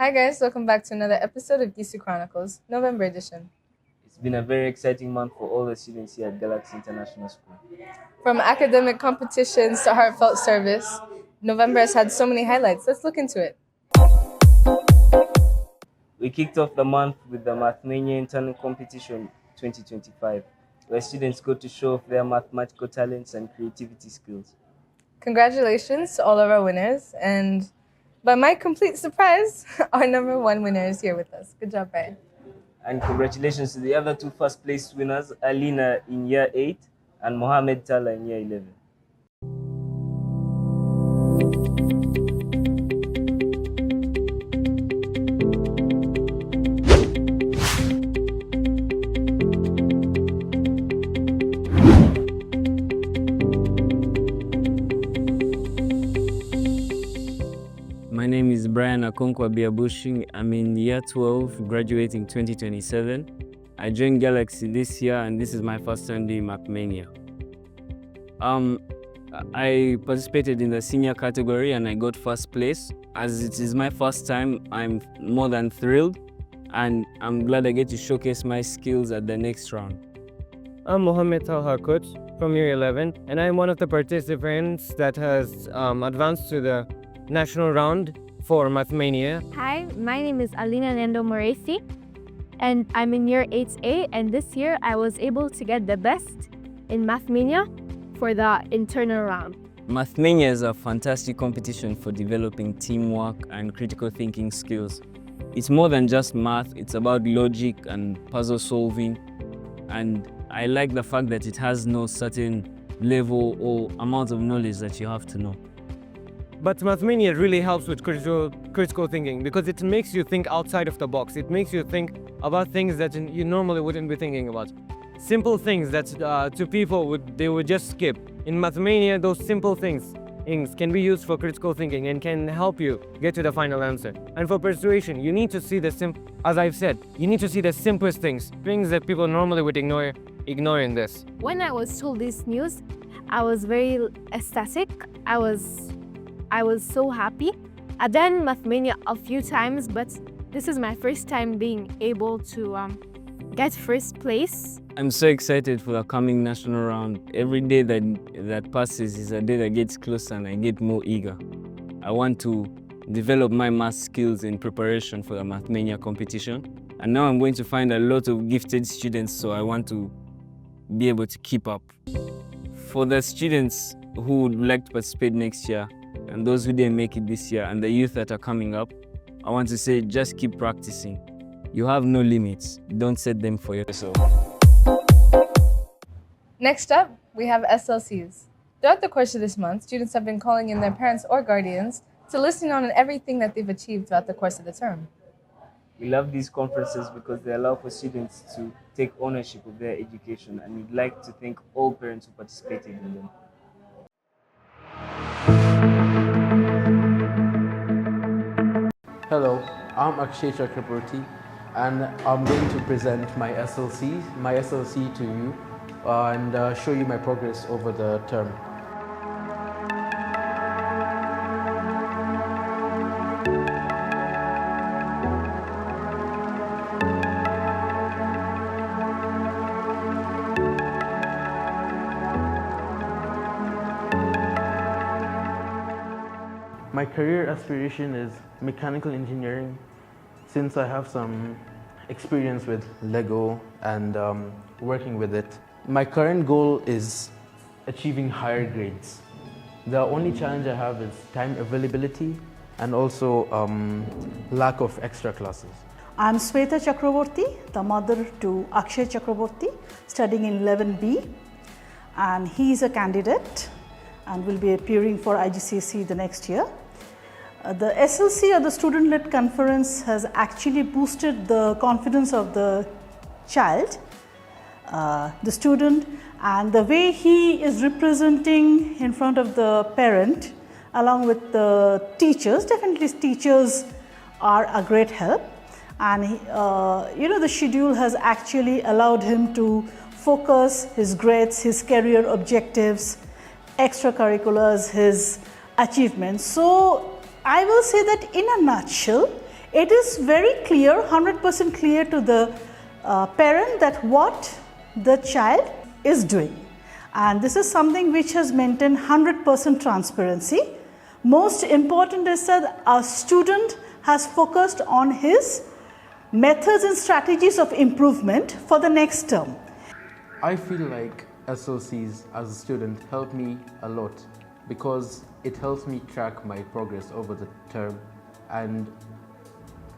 Hi guys, welcome back to another episode of GISU Chronicles, November edition. It's been a very exciting month for all the students here at Galaxy International School. From academic competitions to heartfelt service, November has had so many highlights. Let's look into it. We kicked off the month with the Mania Internal Competition 2025, where students got to show off their mathematical talents and creativity skills. Congratulations to all of our winners, and by my complete surprise, our number one winner is here with us. Good job, Brian. And congratulations to the other two first place winners, Alina in year 8 and Mohammed Tala in year 11. My name is Brian Akonkwa Biabushi. I'm in year 12, graduating 2027. I joined Galaxy this year, and this is my first time doing Mania. I participated in the senior category and I got first place. As it is my first time, I'm more than thrilled, and I'm glad I get to showcase my skills at the next round. I'm Mohammed Talha Coach from year 11, and I'm one of the participants that has advanced to the national round for Mania. Hi, my name is Alina Nendo Moresi, and I'm in year 8A, and this year I was able to get the best in Mania for the internal round. Mania is a fantastic competition for developing teamwork and critical thinking skills. It's more than just math, it's about logic and puzzle solving, and I like the fact that it has no certain level or amount of knowledge that you have to know. But Mania really helps with critical thinking because it makes you think outside of the box. It makes you think about things that you normally wouldn't be thinking about. Simple things that to people they would just skip. In Mania, those simple things can be used for critical thinking and can help you get to the final answer. And for persuasion, you need to see as I've said, you need to see the simplest things that people normally would ignore in this. When I was told this news, I was very ecstatic. I was so happy. I've done Mania a few times, but this is my first time being able to get first place. I'm so excited for the coming national round. Every day that passes is a day that gets closer and I get more eager. I want to develop my math skills in preparation for the Mania competition. And now I'm going to find a lot of gifted students, so I want to be able to keep up. For the students who would like to participate next year, and those who didn't make it this year, and the youth that are coming up, I want to say just keep practicing. You have no limits. Don't set them for yourself. Next up, we have SLCs. Throughout the course of this month, students have been calling in their parents or guardians to listen on everything that they've achieved throughout the course of the term. We love these conferences because they allow for students to take ownership of their education, and we'd like to thank all parents who participated in them. Hello, I'm Akshay Chakraborty, and I'm going to present my SLC to you and show you my progress over the term. My career aspiration is mechanical engineering, since I have some experience with Lego and working with it. My current goal is achieving higher grades. The only challenge I have is time availability and also lack of extra classes. I'm Sweta Chakraborty, the mother to Akshay Chakraborty, studying in 11B, and he is a candidate and will be appearing for IGCSE the next year. The SLC, or the student-led conference, has actually boosted the confidence of the child, the student, and the way he is representing in front of the parent along with the teachers. Definitely teachers are a great help, and the schedule has actually allowed him to focus his grades, his career objectives, extracurriculars, his achievements. So I will say that in a nutshell, it is very clear, 100% clear to the parent that what the child is doing. And this is something which has maintained 100% transparency. Most important is that our student has focused on his methods and strategies of improvement for the next term. I feel like SOCs as a student help me a lot because it helps me track my progress over the term, and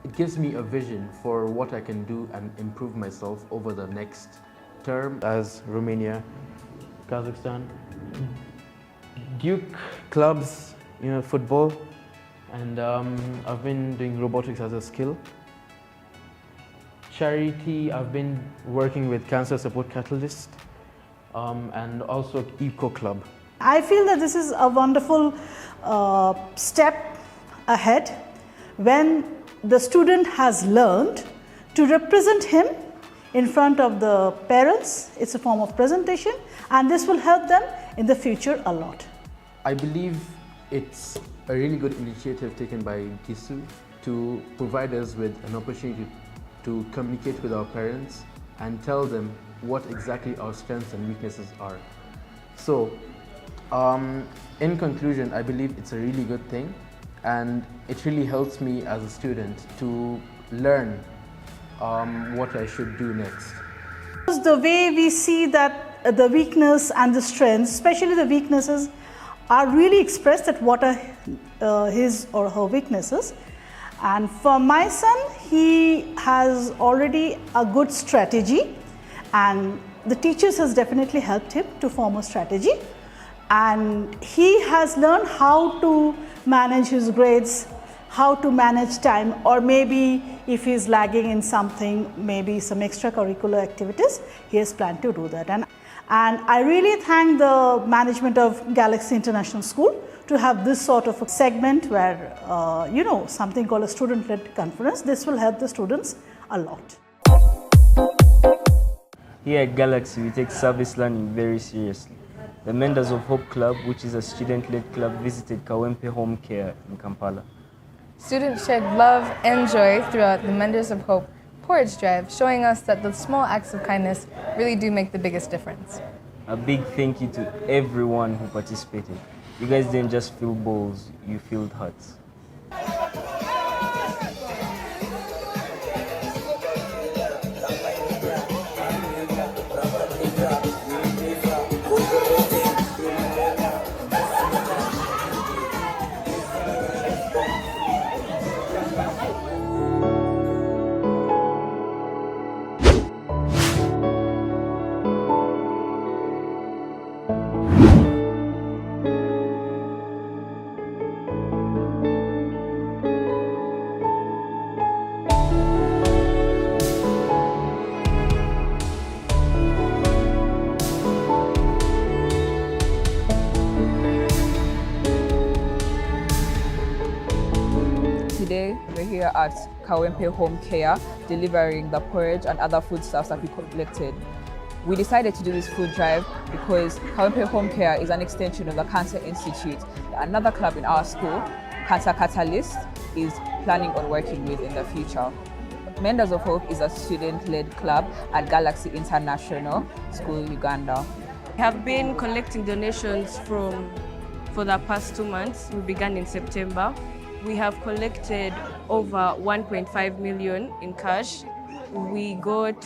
it gives me a vision for what I can do and improve myself over the next term. As Romania, Kazakhstan, Duke clubs, football, and I've been doing robotics as a skill. Charity, I've been working with Cancer Support Catalyst, and also Eco Club. I feel that this is a wonderful step ahead when the student has learned to represent him in front of the parents. It's a form of presentation, and this will help them in the future a lot. I believe it's a really good initiative taken by GISU to provide us with an opportunity to communicate with our parents and tell them what exactly our strengths and weaknesses are. So, in conclusion, I believe it's a really good thing, and it really helps me as a student to learn what I should do next. The way we see that the weakness and the strengths, especially the weaknesses, are really expressed at what are his or her weaknesses. And for my son, he has already a good strategy, and the teachers has definitely helped him to form a strategy. And he has learned how to manage his grades, how to manage time, or maybe if he's lagging in something, maybe some extracurricular activities, he has planned to do that. And I really thank the management of Galaxy International School to have this sort of a segment where, something called a student-led conference. This will help the students a lot. Here at Galaxy, we take service learning very seriously. The Menders of Hope Club, which is a student-led club, visited Kawempe Home Care in Kampala. Students shared love and joy throughout the Menders of Hope porridge drive, showing us that the small acts of kindness really do make the biggest difference. A big thank you to everyone who participated. You guys didn't just fill bowls, you filled hearts. Today, we're here at Kawempe Home Care, delivering the porridge and other foodstuffs that we collected. We decided to do this food drive because Kawempe Home Care is an extension of the Cancer Institute. Another club in our school, Cancer Catalyst, is planning on working with in the future. Menders of Hope is a student-led club at Galaxy International School, Uganda. We have been collecting donations for the past 2 months. We began in September. We have collected over 1.5 million in cash. We got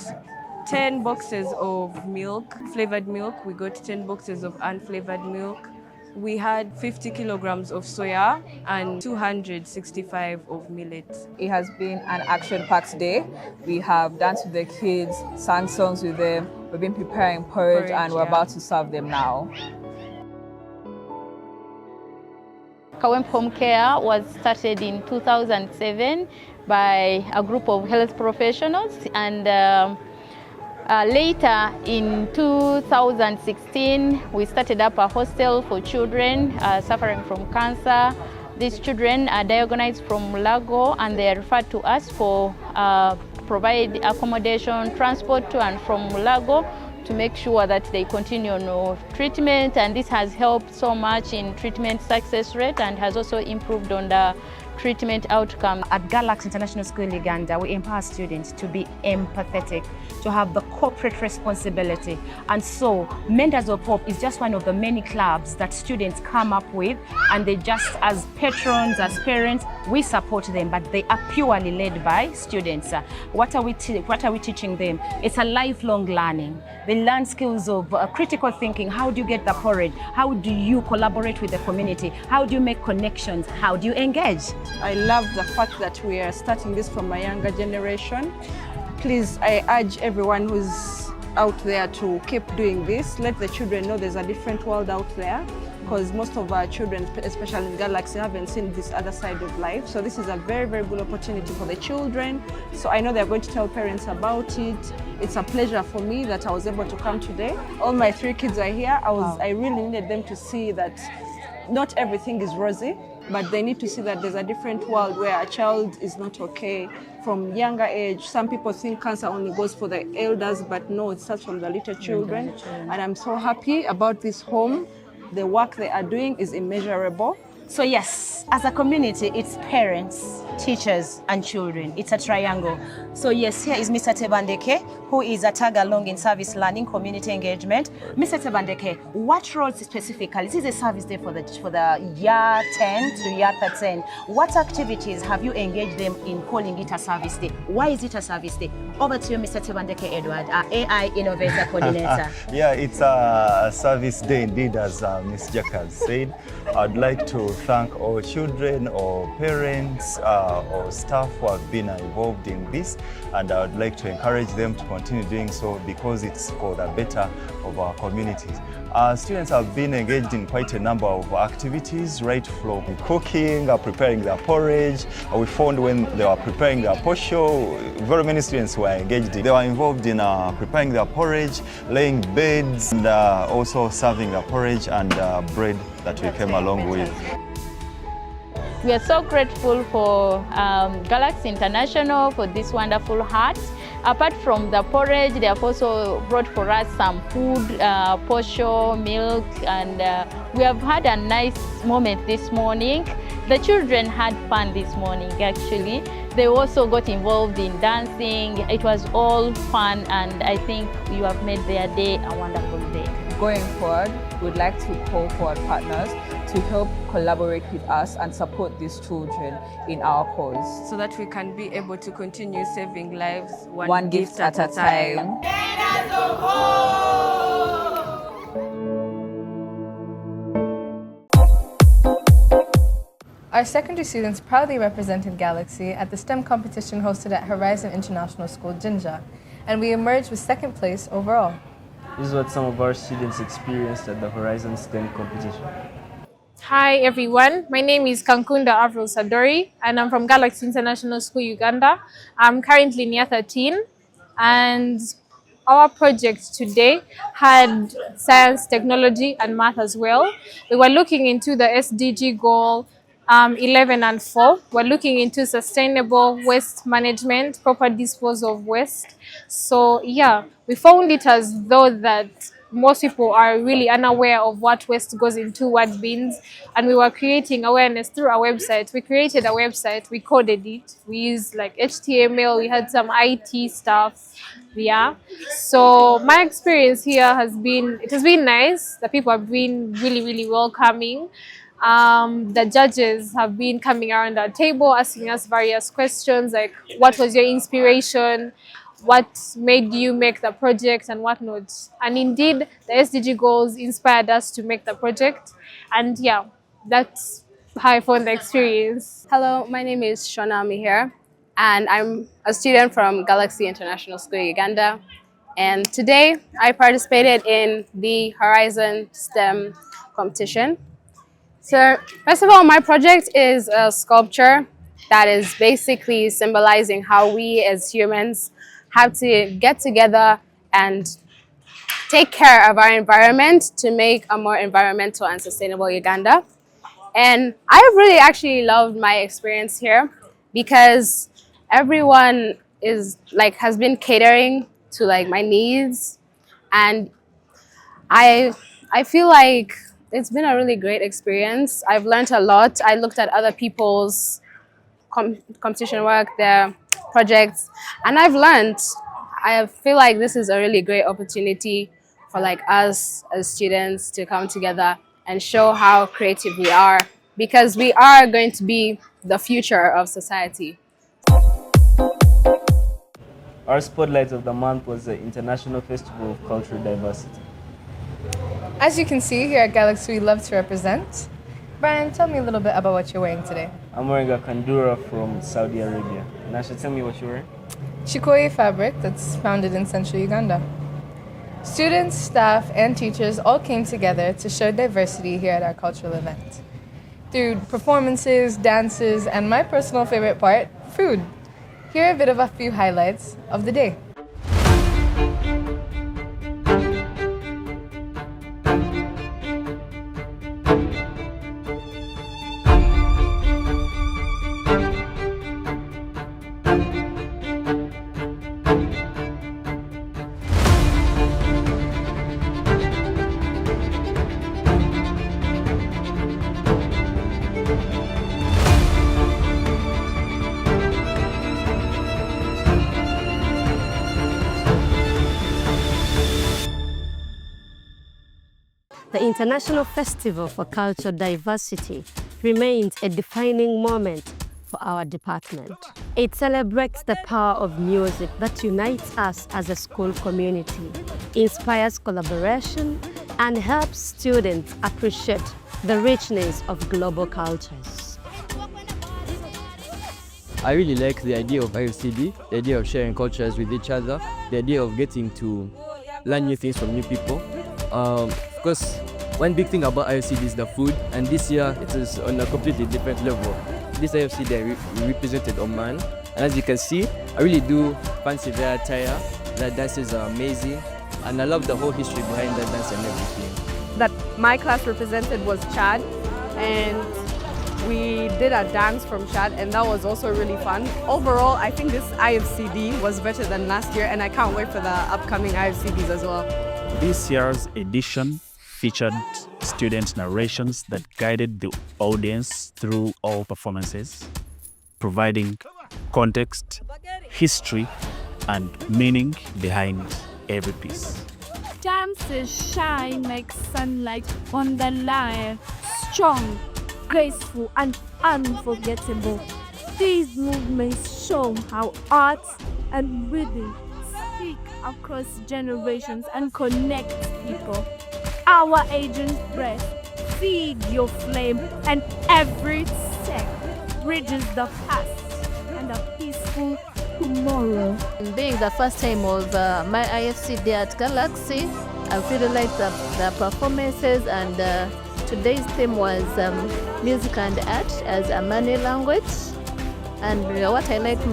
10 boxes of milk, flavored milk. We got 10 boxes of unflavored milk. We had 50 kilograms of soya and 265 of millet. It has been an action-packed day. We have danced with the kids, sang songs with them. We've been preparing porridge and we're about to serve them now. Kawempe Home Care was started in 2007 by a group of health professionals, and later in 2016 we started up a hostel for children suffering from cancer. These children are diagnosed from Lago and they are referred to us for provide accommodation, transport to and from Lago, to make sure that they continue on treatment, and this has helped so much in treatment success rate and has also improved on the treatment outcomes. At Galaxy International School in Uganda, we empower students to be empathetic, to have the corporate responsibility. And so, Mentors of Hope is just one of the many clubs that students come up with, and they just, as patrons, as parents, we support them, but they are purely led by students. What are we teaching them? It's a lifelong learning. They learn skills of critical thinking. How do you get the porridge? How do you collaborate with the community? How do you make connections? How do you engage? I love the fact that we are starting this from a younger generation. Please, I urge everyone who's out there to keep doing this. Let the children know there's a different world out there, because most of our children, especially in Galaxy, haven't seen this other side of life. So this is a very, very good opportunity for the children. So I know they're going to tell parents about it. It's a pleasure for me that I was able to come today. All my 3 kids are here. I really needed them to see that not everything is rosy, but they need to see that there's a different world where a child is not okay from younger age. Some people think cancer only goes for the elders, but no, it starts from the little children. And I'm so happy about this home. The work they are doing is immeasurable. So yes, as a community, it's parents, teachers, and children. It's a triangle. So yes, here is Mr. Tebandeke, who is a tag along in service learning, community engagement. Mr. Tebandeke, what roles specifically? This is a service day for the year 10 to year 13. What activities have you engaged them in calling it a service day? Why is it a service day? Over to you, Mr. Tebandeke Edward, our AI Innovator Coordinator. Yeah, it's a service day indeed, as Ms. Jack has said. I'd like to thank all children or parents or staff who have been involved in this, and I would like to encourage them to continue doing so, because it's for the better of our communities. Students have been engaged in quite a number of activities, right from cooking, preparing their porridge. We found when they were preparing their posho, very many students were engaged. They were involved in preparing their porridge, laying beds, and also serving the porridge and bread that we came along with. We are so grateful for Galaxy International for this wonderful heart. Apart from the porridge, they have also brought for us some food, posho, milk, and we have had a nice moment this morning. The children had fun this morning, actually. They also got involved in dancing. It was all fun, and I think you have made their day a wonderful day. Going forward, we'd like to call forward partners to help collaborate with us and support these children in our cause, so that we can be able to continue saving lives one gift at a time. Our secondary students proudly represented Galaxy at the STEM competition hosted at Horizon International School, Jinja, and we emerged with 2nd place overall. This is what some of our students experienced at the Horizon STEM competition. Hi everyone, my name is Kankunda Avril Sadori and I'm from Galaxy International School, Uganda. I'm currently in year 13 and our project today had science, technology and math as well. We were looking into the SDG goal 11 and 4. We're looking into sustainable waste management, proper disposal of waste. So yeah, we found it as though that most people are really unaware of what waste goes into what bins, and we were creating awareness through our website. We created a website, we coded it, we used like HTML, we had some IT stuff. Yeah, so my experience here has been nice. The people have been really welcoming. The judges have been coming around our table asking us various questions like what was your inspiration, what made you make the project and whatnot. And indeed, the SDG goals inspired us to make the project. And yeah, that's how I found the experience. Hello, my name is Shona Mihir, and I'm a student from Galaxy International School, Uganda. And today, I participated in the Horizon STEM competition. So, first of all, my project is a sculpture that is basically symbolizing how we as humans have to get together and take care of our environment to make a more environmental and sustainable Uganda. And I've really actually loved my experience here because everyone has been catering to my needs, and I feel like it's been a really great experience. I've learned a lot. I looked at other people's competition work, their projects, and I've learned. I feel like this is a really great opportunity for like us as students to come together and show how creative we are, because we are going to be the future of society. Our spotlight of the month was the International Festival of Cultural Diversity. As you can see here at Galaxy, we love to represent. Brian, tell me a little bit about what you're wearing today. I'm wearing a kandura from Saudi Arabia. Nasha, tell me what you're wearing. Chikoye fabric that's founded in central Uganda. Students, staff, and teachers all came together to show diversity here at our cultural event. Through performances, dances, and my personal favorite part, food. Here are a bit of a few highlights of the day. The International Festival for Cultural Diversity remains a defining moment for our department. It celebrates the power of music that unites us as a school community, inspires collaboration, and helps students appreciate the richness of global cultures. I really like the idea of IFCD, the idea of sharing cultures with each other, the idea of getting to learn new things from new people. Of course, one big thing about IFCD is the food, and this year it is on a completely different level. This IFCD I represented Oman, and as you can see, I really do fancy their attire. Their dances are amazing, and I love the whole history behind that dance and everything. That my class represented was Chad, and we did a dance from Chad, and that was also really fun. Overall, I think this IFCD was better than last year, and I can't wait for the upcoming IFCDs as well. This year's edition featured student narrations that guided the audience through all performances, providing context, history, and meaning behind every piece. Dances shine like sunlight on the line, strong, graceful, and unforgettable. These movements show how art and rhythm speak across generations and connect people. Our agent's breath, feed your flame, and every step bridges the past and a peaceful tomorrow. Being the first time of my IFCD at Galaxy, I really liked the performances, and today's theme was music and art as a Mania language. And what I liked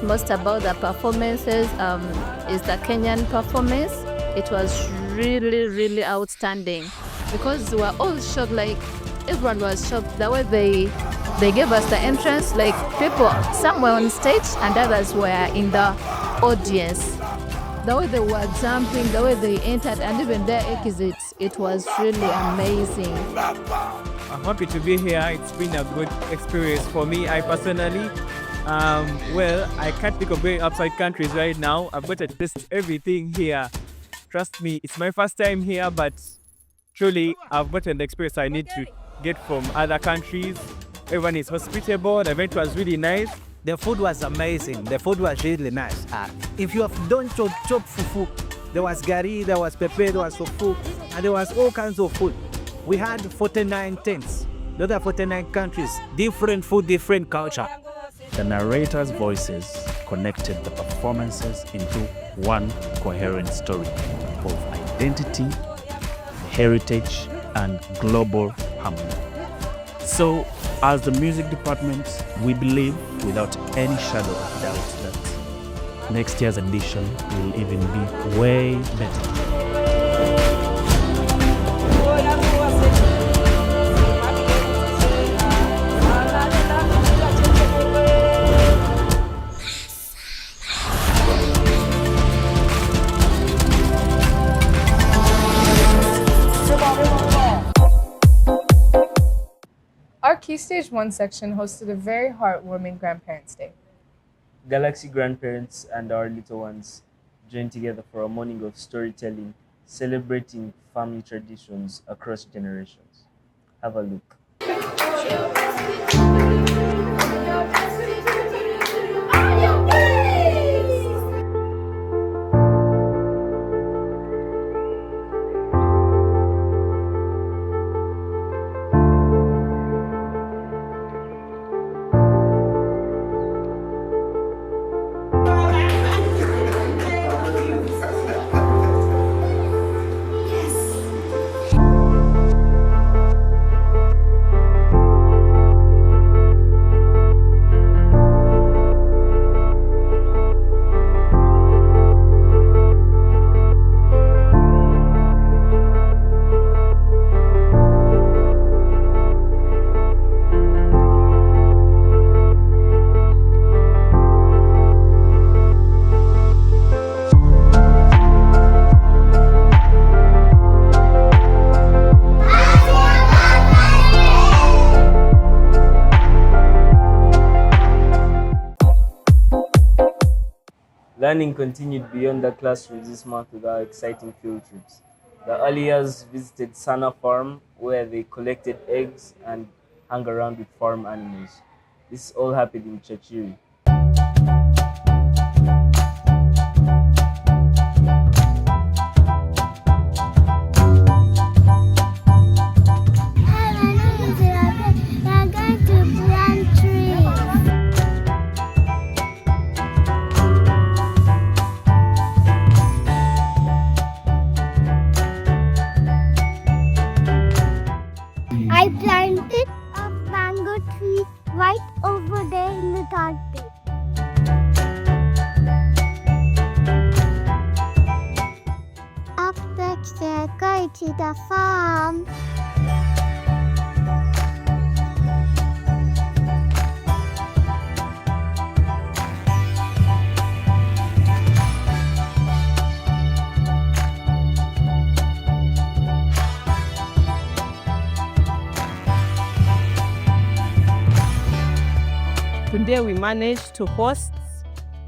most about the performances is the Kenyan performance. It was really outstanding, because we were all shocked, like everyone was shocked the way they gave us the entrance, like people, some were on stage and others were in the audience. The way they were jumping, the way they entered, and even their exits, it was really amazing. I'm happy to be here. It's been a good experience for me. I personally, well, I can't think of going outside countries right now. I've got to test everything here. Trust me, it's my first time here, but truly I've gotten the experience I need to get from other countries. Everyone is hospitable. The event was really nice. The food was amazing. The food was really nice. If you have done chop fufu, there was gari, there was pepe, there was fufu, and there was all kinds of food. We had 49 tents. Those are 49 countries, different food, different culture. The narrators' voices connected the performances into one coherent story of identity, heritage, and global harmony. So, as the music department, we believe without any shadow of doubt that next year's edition will even be way better. Our key Stage 1 section hosted a very heartwarming Grandparents' Day. Galaxy grandparents and our little ones joined together for a morning of storytelling, celebrating family traditions across generations. Have a look. Learning continued beyond the classrooms this month with our exciting field trips. The early years visited Sana Farm, where they collected eggs and hung around with farm animals. This all happened in Chachiri. I planted a mango tree right over there in the tar pit. After go to the farm. Today we managed to host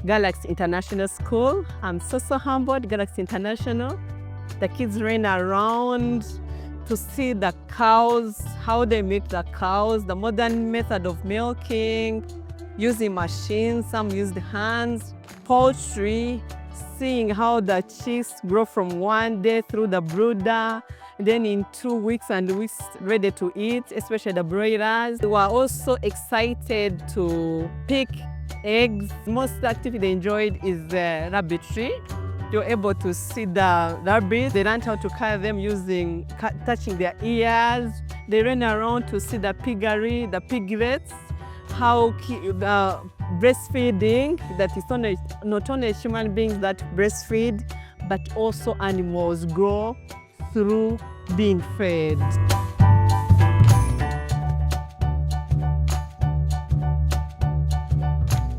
Galaxy International School. I'm so humbled, Galaxy International. The kids ran around to see the cows, how they milk the cows, the modern method of milking, using machines, some used hands, poultry, seeing how the chicks grow from one day through the brooder, then in 2 weeks and weeks ready to eat, especially the broilers. We were also excited to pick eggs. Most activity they enjoyed is the rabbitry. They were able to see the rabbits. They learned how to carry them using touching their ears. They ran around to see the piggery, the piglets, how breastfeeding, that is not only human beings that breastfeed, but also animals grow through being fed.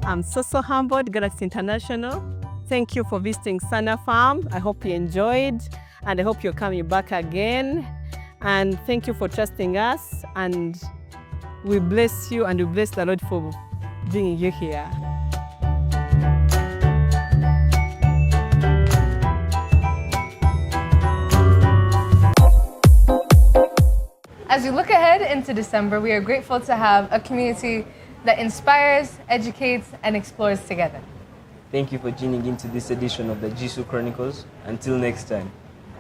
I'm so humbled, Galaxy International. Thank you for visiting Sana Farm. I hope you enjoyed, and I hope you're coming back again. And thank you for trusting us, and we bless you and we bless the Lord for bringing you here. As we look ahead into December, we are grateful to have a community that inspires, educates, and explores together. Thank you for tuning into this edition of the GISU Chronicles. Until next time.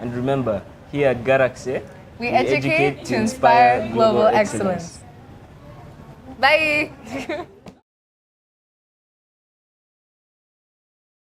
And remember, here at Galaxy, we educate to inspire global excellence. Bye!